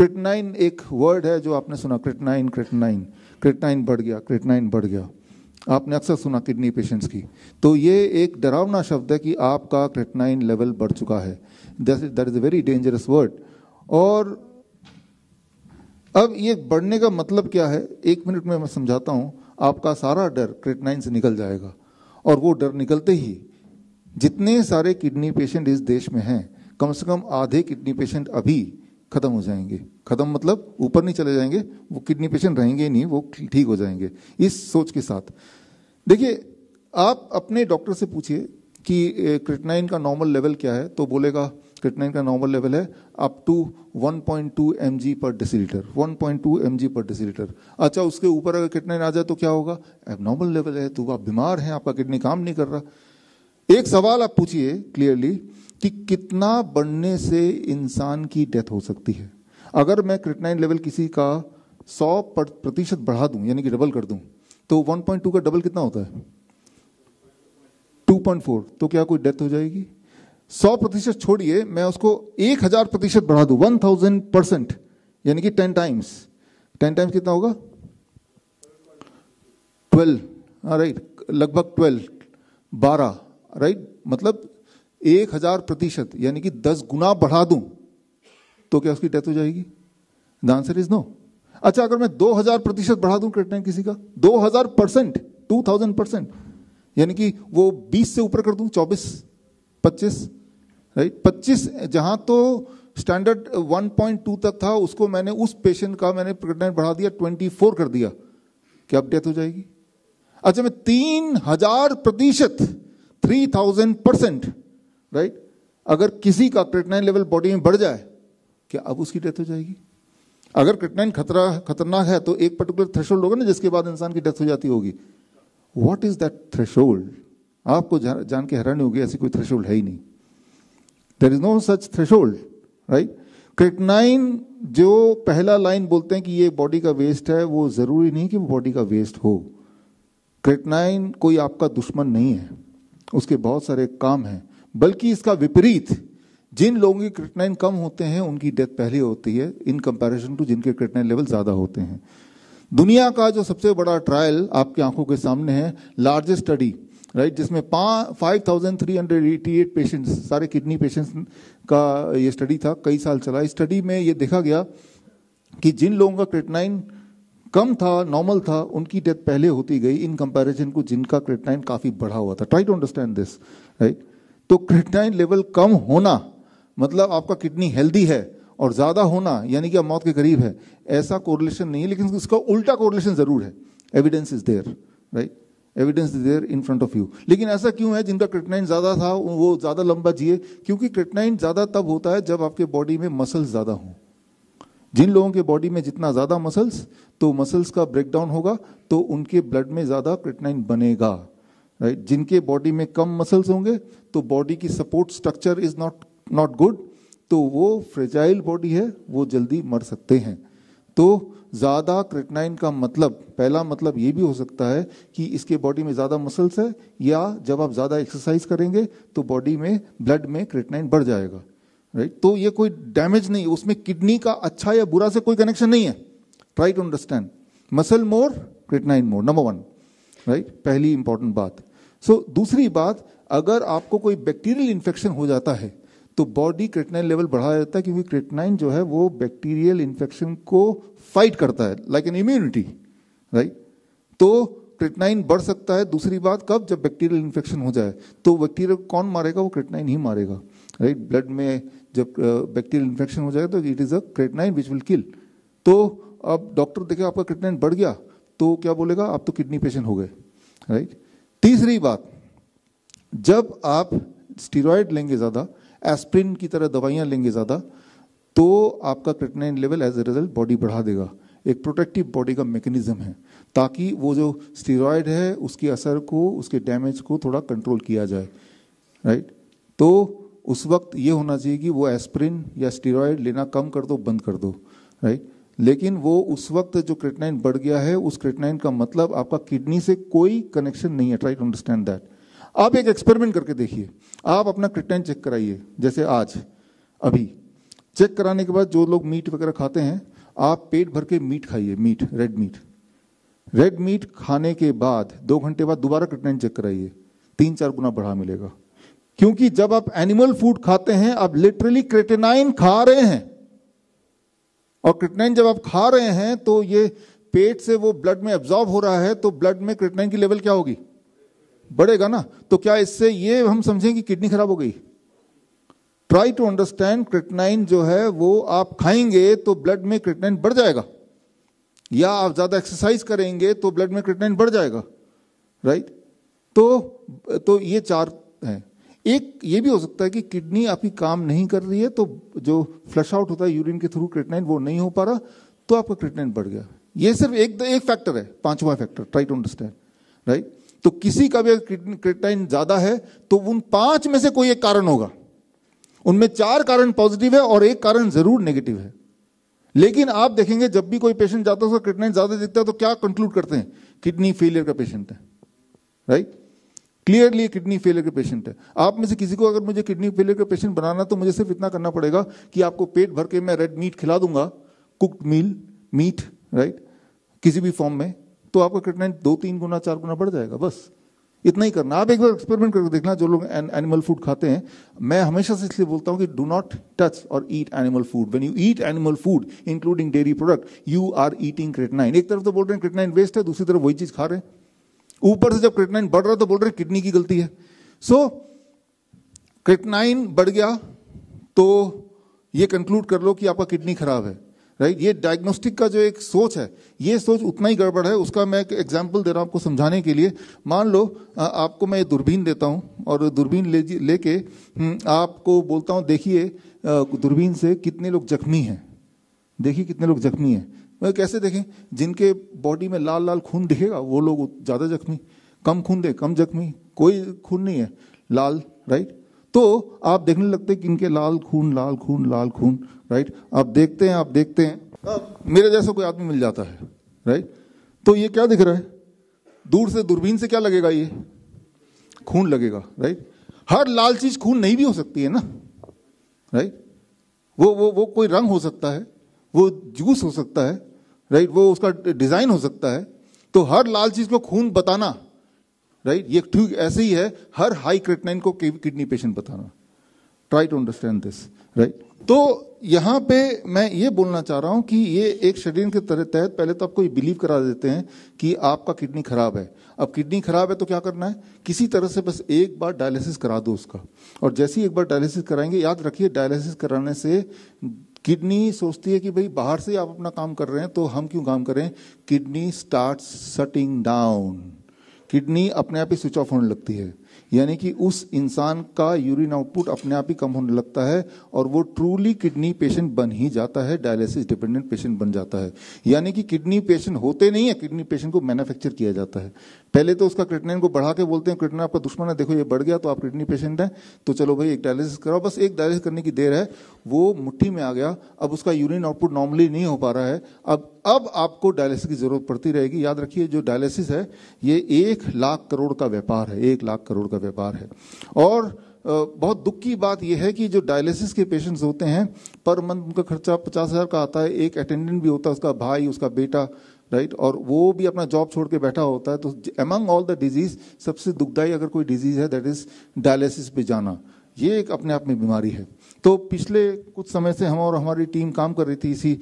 Creatinine एक word है जो आपने सुना, क्रिएटिनिन क्रिएटिनिन, क्रिएटिनिन बढ़ गया, क्रिएटिनिन बढ़ गया, आपने अक्सर सुना किडनी पेशेंट्स की। तो ये एक डरावना शब्द है कि आपका क्रिएटिनिन लेवल बढ़ चुका है। That is a very dangerous word. और अब ये बढ़ने का मतलब क्या है, 1 मिनट में मैं समझाता हूं। आपका सारा डर क्रिएटिनिन से निकल जाएगा, और वो डर निकलते ही जितने सारे किडनी पेशेंट इस देश में हैं, कम से कम आधे किडनी पेशेंट अभी खत्म हो जाएंगे। खत्म मतलब ऊपर नहीं चले जाएंगे, वो किडनी पेशेंट रहेंगे ही नहीं, वो ठीक हो जाएंगे। इस सोच के साथ देखिए, आप अपने डॉक्टर से पूछिए कि क्रिएटिनिन का नॉर्मल लेवल क्या है, तो बोलेगा क्रिएटिनिन का नॉर्मल लेवल है अप टू 1.2 mg पर डेसीलीटर, 1.2 mg पर डेसीलीटर। अच्छा, उसके ऊपर अगर क्रिएटिनिन आ जाए तो क्या होगा? एबनॉर्मल लेवल है, तो आप बीमार हैं, आपका किडनी काम नहीं कर रहा। एक सवाल आप पूछिए क्लियरली कि कितना बढ़ने से इंसान की डेथ हो सकती है। अगर मैं क्रिएटिनिन लेवल किसी का 100% बढ़ा दूं, यानी कि डबल कर दूं, तो 1.2 का डबल कितना होता है? 2.4। तो क्या कोई डेथ हो जाएगी? 100% छोड़िए, मैं उसको 1000% बढ़ा दूं, 1000%, यानी कि 10 टाइम्स। 10 टाइम्स कितना होगा? 12, राइट, लगभग 12 राइट, मतलब 1000%, यानी कि 10 गुना बढ़ा दूं, तो क्या उसकी डेथ हो जाएगी? The answer is no. अच्छा, अगर मैं 2000% बढ़ा दूं क्रिएटिनिन किसी का, 2000%, 2000%, यानी कि वो 20 से ऊपर कर दूं, 24, 25, राइट, 25, जहां तो स्टैंडर्ड 1.2 तक था, उसको मैंने उस पेशेंट का मैंने क्रिएटिनिन बढ़ा दिया, 24 कर दिया, क्या अब डेथ हो जाएगी? अच्छा, मैं 3000%, 3000%, राइट, अगर किसी का क्रिएटिनिन लेवल बॉडी में बढ़ जाए, क्या अब उसकी डेथ हो जाएगी? अगर क्रिएटिनिन खतरनाक है तो एक पर्टिकुलर थ्रेशोल्ड होगा ना, जिसके बाद इंसान की डेथ हो जाती होगी। What is that threshold? आपको जान के हैरानी होगी, ऐसी कोई थ्रेशोल्ड है ही नहीं। There is no such threshold, right. Creatinine जो पहला लाइन बोलते हैं कि ये बॉडी का वेस्ट है, वो जरूरी नहीं कि वो बॉडी का वेस्ट हो। क्रिएटिनिन कोई आपका दुश्मन नहीं है, उसके बहुत सारे काम हैं, बल्कि इसका विपरीत, जिन लोगों की क्रिएटिनिन कम होते हैं उनकी डेथ पहले होती है इन कंपैरिजन टू जिनके क्रिएटिनिन लेवल ज्यादा होते हैं। दुनिया का जो सबसे बड़ा ट्रायल आपकी आंखों के सामने है, लार्जेस्ट स्टडी, राइट, जिसमें 5388 पेशेंट्स, सारे किडनी पेशेंट्स का ये स्टडी था, कई साल चला। इस स्टडी में ये देखा गया कि जिन लोगों का क्रिएटिनिन कम था, नॉर्मल था, उनकी डेथ पहले होती गई इन कंपैरिजन को जिनका क्रिएटिनिन काफी बढ़ा हुआ था। Try to understand this, right. तो क्रिएटिनिन लेवल कम होना मतलब आपका किडनी हेल्दी है, और ज्यादा होना यानी कि आप मौत के करीब है, ऐसा कोरिलेशन नहीं है, लेकिन इसका उल्टा कोरिलेशन जरूर है। Evidence is there, right, evidence is there in front of you. लेकिन ऐसा क्यों है? जिनका क्रिएटिनिन ज्यादा था वो ज्यादा लंबा जिए, क्योंकि क्रिएटिनिन ज्यादा तब होता है जब आपके बॉडी में मसल्स ज्यादा हों। जिन लोगों के बॉडी में जितना ज्यादा मसल्स, तो मसल्स का ब्रेकडाउन होगा, तो उनके ब्लड में ज्यादा क्रिएटिनिन बनेगा, राइट। जिनके बॉडी में कम मसल्स होंगे तो बॉडी की support structure is not good, तो वो फ्रेजाइल बॉडी है, वो जल्दी मर सकते हैं। तो ज्यादा क्रिएटिनिन का मतलब, पहला मतलब ये भी हो सकता है कि इसके बॉडी में ज्यादा मसल्स है, या जब आप ज्यादा एक्सरसाइज करेंगे तो बॉडी में ब्लड में क्रिएटिनिन बढ़ जाएगा, राइट। तो ये कोई डैमेज नहीं, उसमें किडनी का अच्छा या बुरा से कोई कनेक्शन नहीं है। Try to understand, muscle more creatinine more, number 1, right, पहली इंपॉर्टेंट बात। सो दूसरी बात, अगर आपको कोई बैक्टीरियल इन्फेक्शन हो जाता है तो बॉडी क्रिएटिनिन लेवल बढ़ा देता है, क्योंकि क्रिएटिनिन जो है वो बैक्टीरियल इन्फेक्शन को फाइट करता है, लाइक एन इम्यूनिटी, राइट। तो क्रिएटिनिन बढ़ सकता है। दूसरी बात, कब? जब बैक्टीरियल इन्फेक्शन हो जाए, तो बैक्टीरिया कौन मारेगा? वो क्रिएटिनिन ही मारेगा, राइट। ब्लड में जब बैक्टीरियल इन्फेक्शन हो जाए तो it is a creatinine which will kill. तो अब डॉक्टर देखे आपका क्रिएटिनिन बढ़ गया तो क्या बोलेगा? आप तो किडनी पेशेंट हो गए, राइट। तीसरी बात, जब आप स्टेरॉइड लेंगे ज्यादा, एस्प्रिन की तरह दवाइयां लेंगे ज्यादा, तो आपका creatinine level as a result body बढ़ा देगा। एक प्रोटेक्टिव बॉडी का मैकेनिज्म है, ताकि वो जो स्टेरॉइड है उसके असर को, उसके डैमेज को थोड़ा कंट्रोल किया जाए, राइट। तो उस वक्त ये होना चाहिए कि वो एस्प्रिन या स्टेरॉइड लेना कम कर दो, बंद कर दो, राइट। लेकिन वो उस वक्त जो क्रिएटिनिन बढ़ गया है, उस क्रिएटिनिन का मतलब आपका किडनी से कोई कनेक्शन नहीं है। Try to understand that. आप एक एक्सपेरिमेंट करके देखिए, आप अपना क्रिएटिनिन चेक कराइए, जैसे आज अभी चेक कराने के बाद जो लोग मीट वगैरह खाते हैं, आप पेट भर के मीट खाइए, meat, red meat. Red meat खाने के बाद 2 घंटे बाद दोबारा क्रिएटिनिन चेक कराइए, 3-4 गुना बढ़ा मिलेगा। क्योंकि जब आप एनिमल फूड खाते हैं, आप लिटरली क्रिएटिनिन खा रहे हैं, और क्रिएटिनिन जब आप खा रहे हैं तो ये पेट से वो ब्लड में एब्जॉर्ब हो रहा है, तो ब्लड में क्रिएटिनिन की लेवल क्या होगी, बढ़ेगा ना। तो क्या इससे ये हम समझें कि किडनी खराब हो गई? ट्राई टू अंडरस्टैंड, क्रिएटिनिन जो है वो आप खाएंगे तो ब्लड में क्रिएटिनिन बढ़ जाएगा, या आप ज्यादा एक्सरसाइज करेंगे तो ब्लड में क्रिएटिनिन बढ़ जाएगा, राइट। तो ये 4 हैं। एक ये भी हो सकता है कि किडनी आपकी काम नहीं कर रही है, तो जो फ्लश आउट होता है यूरिन के थ्रू क्रिएटिनिन वो नहीं हो पा रहा, तो आपका क्रिएटिनिन बढ़ गया। ये सिर्फ एक फैक्टर है, 5वां factor, try to understand, right. तो किसी का भी क्रिएटिनिन ज्यादा है तो उन 5 में से कोई एक कारण होगा। उनमें 4 कारण पॉजिटिव है और 1 कारण जरूर नेगेटिव है। लेकिन आप देखेंगे जब भी कोई पेशेंट जाता है उसका क्रिएटिनिन ज्यादा दिखता है तो क्या कंक्लूड करते हैं, किडनी फेलियर का पेशेंट है, राइट। क्लियरली किडनी फेलियर के पेशेंट है। आप में से किसी को अगर मुझे किडनी फेलियर का पेशेंट बनाना, तो मुझे सिर्फ इतना करना पड़ेगा कि आपको पेट भर के मैं रेड मीट खिला दूंगा, कुक्ड मीट, राइट, किसी भी फॉर्म में, तो आपका क्रिएटिनिन 2-3 गुना 4 गुना बढ़ जाएगा। बस इतना ही करना। आप एक बार एक्सपेरिमेंट करके देखना, जो लोग एनिमल फूड खाते हैं। मैं हमेशा से इसलिए बोलता हूं कि डू नॉट टच और eat animal food. When you eat animal food including dairy product, you are eating creatinine. एक तरफ तो बोल रहे हैं क्रिएटिनिन वेस्ट है, दूसरी तरफ वही चीज खा रहे हैं। ऊपर से जब क्रिएटिनिन बढ़ रहा है तो बोल रहे हैं किडनी की गलती है। सो क्रिएटिनिन बढ़ गया तो ये कंक्लूड कर लो कि आपका किडनी खराब है, राइट। ये डायग्नोस्टिक का जो एक सोच है, ये सोच उतना ही गड़बड़ है। उसका मैं एक एग्जांपल दे रहा हूं आपको समझाने के लिए। मान लो आपको मैं दूरबीन देता हूं और दूरबीन लेके आपको बोलता हूं देखिए दूरबीन से कितने लोग जख्मी हैं, देखिए कितने लोग जख्मी हैं। मैं कैसे देखें? जिनके बॉडी में लाल लाल खून दिखेगा वो लोग ज्यादा जख्मी, कम खून दे कम जख्मी, कोई खून नहीं है लाल, राइट। तो आप देखने लगते हैं कि इनके लाल खून लाल खून लाल खून, राइट। आप देखते हैं अब मेरे जैसा कोई आदमी मिल जाता है, राइट। तो ये क्या दिख रहा है? दूर से दूरबीन से क्या लगेगा? ये खून लगेगा, राइट। हर लाल चीज खून नहीं भी हो सकती है ना, राइट। वो कोई रंग हो सकता है, वो जूस हो सकता है, राइट, वो उसका डिजाइन हो सकता है। तो हर लाल चीज को खून बताना, राइट, ये ठीक ऐसे ही है हर हाई क्रिएटिनिन को किडनी पेशेंट बताना। Try to understand this, right. तो यहां पे मैं ये बोलना चाह रहा हूं कि ये एक शेड्यूल के तहत पहले तो आपको ये बिलीव करा देते हैं कि आपका किडनी खराब है। अब किडनी खराब है तो क्या करना है? किसी तरह से बस एक बार डायलिसिस करा दो उसका। और जैसे ही एक बार डायलिसिस कराएंगे, याद रखिए डायलिसिस कराने से किडनी सोचती है कि भाई बाहर से आप अपना काम कर रहे हैं तो हम क्यों काम करें। Kidney start shutting down, kidney अपने आप ही स्विच ऑफ होने लगती है। यानी कि उस इंसान का यूरिन आउटपुट अपने आप ही कम होने लगता है और वो ट्रूली किडनी पेशेंट बन ही जाता है, डायलिसिस डिपेंडेंट पेशेंट बन जाता है। यानी कि किडनी पेशेंट होते नहीं है, किडनी पेशेंट को मैन्युफैक्चर किया जाता है। पहले तो उसका क्रिएटिनिन को बढ़ा के बोलते हैं क्रिएटिनिन आपका दुश्मन है, देखो ये बढ़ गया तो आप किडनी पेशेंट है, तो चलो भाई एक डायलिसिस कराओ। बस एक डायलिसिस करने की देर है, वो मुट्ठी में आ गया, अब उसका यूरिन आउटपुट नॉर्मली नहीं हो पा रहा है। अब आपको डायलिसिस की जरूरत पड़ती रहेगी। याद रखिए जो डायलिसिस है ये 1 लाख करोड़ का व्यापार है, 1 लाख करोड़ का व्यापार है। और बहुत दुख की बात यह है कि जो डायलिसिस के पेशेंट्स होते हैं पर मंथ उनका खर्चा 50,000 का आता है। एक अटेंडेंट भी होता है, उसका भाई, उसका बेटा, राइट, और वो भी अपना जॉब छोड़ के बैठा होता है। तो अमंग ऑल द डिजीज सबसे दुखदाई अगर कोई डिजीज है दैट इज डायलिसिस पे जाना। ये एक अपने आप में बीमारी है। तो पिछले कुछ समय से हम और हमारी टीम काम कर रही थी इसी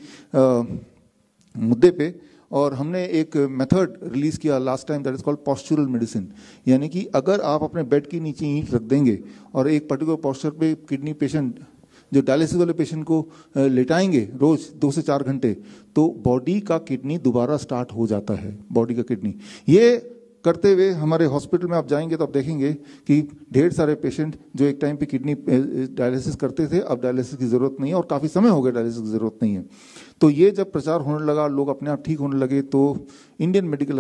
मुद्दे पे, और हमने एक मेथड रिलीज किया last time that is called postural medicine. यानी कि अगर आप अपने बेड के नीचे ईंट रख देंगे और एक पर्टिकुलर पोस्चर पे किडनी पेशेंट, जो डायलिसिस वाले पेशेंट को लेटाएंगे रोज 2 से 4 घंटे, तो बॉडी का किडनी दोबारा स्टार्ट हो जाता है। बॉडी का किडनी ये करते हुए हमारे हॉस्पिटल में आप जाएंगे तो आप देखेंगे कि ढेर सारे पेशेंट जो एक टाइम पे किडनी डायलिसिस करते थे अब डायलिसिस की जरूरत नहीं है, और काफी समय हो गया डायलिसिस की जरूरत नहीं है। तो ये जब प्रचार होने लगा, लोग अपने आप ठीक होने लगे, तो इंडियन मेडिकल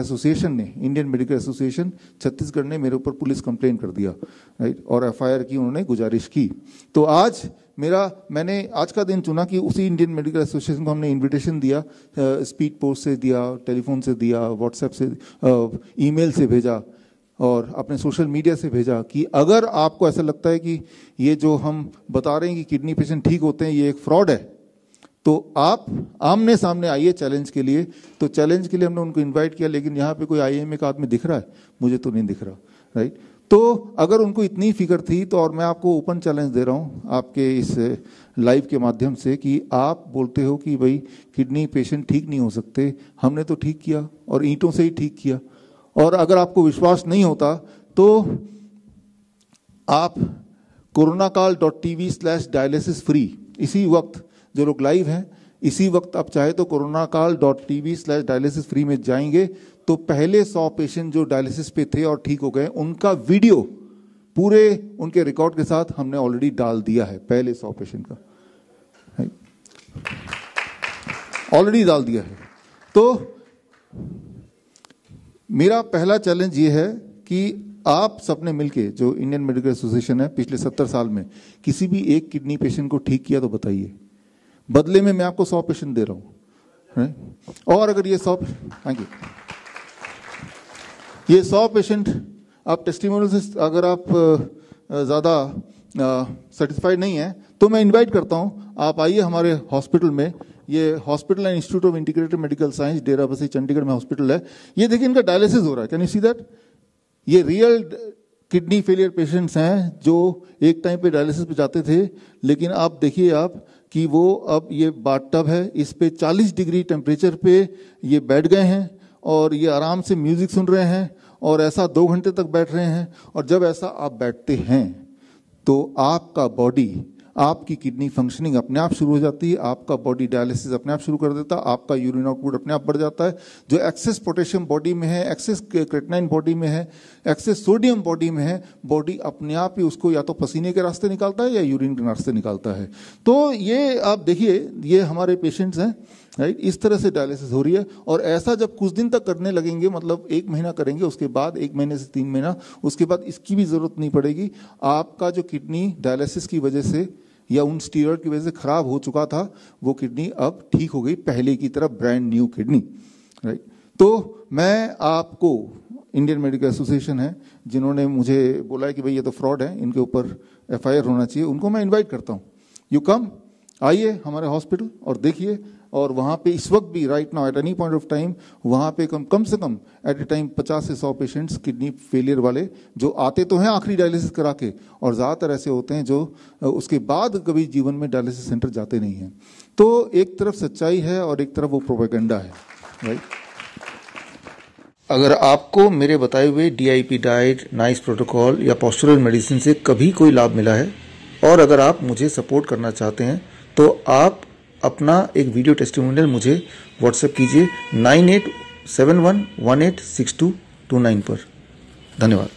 एसोसिएशन छत्तीसगढ़ ने मेरे ऊपर पुलिस कंप्लेन कर दिया, राइट, और FIR की उन्होंने गुजारिश की। तो आज मैंने आज का दिन चुना कि उसी इंडियन मेडिकल एसोसिएशन को हमने इनविटेशन दिया, स्पीड पोस्ट से दिया, टेलीफोन से दिया, व्हाट्सएप से, ईमेल से भेजा। और अपने सोशल मीडिया से भेजा कि अगर आपको ऐसा लगता है कि ये जो हम बता रहे हैं कि किडनी पेशेंट ठीक होते हैं ये एक फ्रॉड है, तो आप आमने सामने आइए चैलेंज के लिए। तो चैलेंज के लिए हमने उनको इनवाइट किया, लेकिन यहाँ पे कोई IIM का आदमी दिख रहा है? मुझे तो नहीं दिख रहा, राइट। तो अगर उनको इतनी फिक्र थी तो, और मैं आपको ओपन चैलेंज दे रहा हूँ आपके इस लाइव के माध्यम से कि आप बोलते हो कि भाई किडनी पेशेंट ठीक नहीं हो सकते, हमने तो ठीक किया और ईंटों से ही ठीक किया। और अगर आपको विश्वास नहीं होता तो आप coronakaal.tv/dialysis free, इसी वक्त जो लोग लाइव हैं इसी वक्त आप चाहे तो coronakaal.tv/dialysis free में जाएंगे तो पहले 100 पेशेंट जो डायलिसिस पे थे और ठीक हो गए उनका वीडियो पूरे उनके रिकॉर्ड के साथ हमने ऑलरेडी डाल दिया है। पहले 100 पेशेंट का ऑलरेडी डाल दिया है। तो मेरा पहला चैलेंज ये है कि आप सबने मिलके, जो इंडियन मेडिकल एसोसिएशन है, पिछले 70 साल में किसी भी एक किडनी पेशेंट को ठीक किया तो बताइए। बदले में मैं आपको 100 पेशेंट दे रहा हूं, और अगर ये 100 थैंक यू, ये 100 पेशेंट आप टेस्टिमोनियल से अगर आप ज़्यादा सेटिस्फाइड नहीं है तो मैं इनवाइट करता हूं, आप आइए हमारे हॉस्पिटल में। ये hospital and institute of integrated medical science, Derabassi Chandigarh में हॉस्पिटल है। ये देखिए इनका डायलिसिस हो रहा है, कैन यू सी दैट? ये रियल किडनी फेलियर पेशेंट्स हैं जो एक टाइम पे डायलिसिस पे जाते थे, लेकिन आप देखिए आप कि वो अब ये बाथ टब है, इस पे 40 डिग्री टेम्परेचर पे ये बैठ गए हैं और ये आराम से म्यूजिक सुन रहे हैं और ऐसा 2 घंटे तक बैठ रहे हैं। और जब ऐसा आप बैठते हैं तो आपका बॉडी, आपकी किडनी फंक्शनिंग अपने आप शुरू हो जाती है, आपका बॉडी डायलिसिस अपने आप शुरू कर देता है, आपका यूरिन आउटपुट अपने आप बढ़ जाता है। जो एक्सेस पोटेशियम बॉडी में है, एक्सेस क्रेटिनाइन बॉडी में है, एक्सेस सोडियम बॉडी में है, बॉडी अपने आप ही उसको या तो पसीने के रास्ते निकालता है या यूरिन के रास्ते निकालता है। तो ये आप देखिए, ये हमारे पेशेंट्स हैं, राइट। इस तरह से डायलिसिस हो रही है। और ऐसा जब कुछ दिन तक करने लगेंगे, मतलब 1 महीना करेंगे, उसके बाद 1 महीने से 3 महीना, उसके बाद इसकी भी जरूरत नहीं पड़ेगी। आपका जो किडनी डायलिसिस की वजह से या उन स्टीरॉयड की वजह से खराब हो चुका था, वो किडनी अब ठीक हो गई, पहले की तरह ब्रांड न्यू किडनी, राइट। तो मैं आपको, इंडियन मेडिकल एसोसिएशन है जिन्होंने मुझे बोला है कि भाई ये तो फ्रॉड है, इनके ऊपर FIR होना चाहिए, उनको मैं इन्वाइट करता हूँ, यू कम, आइए हमारे हॉस्पिटल और देखिए। और वहाँ पे इस वक्त भी right now at any point of time वहाँ पे कम से कम एट ए टाइम 50 से 100 पेशेंट्स किडनी फेलियर वाले जो आते तो हैं आखिरी डायलिसिस करा के, और ज़्यादातर ऐसे होते हैं जो उसके बाद कभी जीवन में डायलिसिस सेंटर जाते नहीं हैं। तो एक तरफ सच्चाई है और एक तरफ वो प्रोपेगेंडा है, राइट। अगर आपको मेरे बताए हुए DIP डाइट, नाइस प्रोटोकॉल या पोस्चरल मेडिसिन से कभी कोई लाभ मिला है, और अगर आप मुझे सपोर्ट करना चाहते हैं, तो आप अपना एक वीडियो टेस्टिमोनियल मुझे व्हाट्सएप कीजिए 9871186229 पर। धन्यवाद।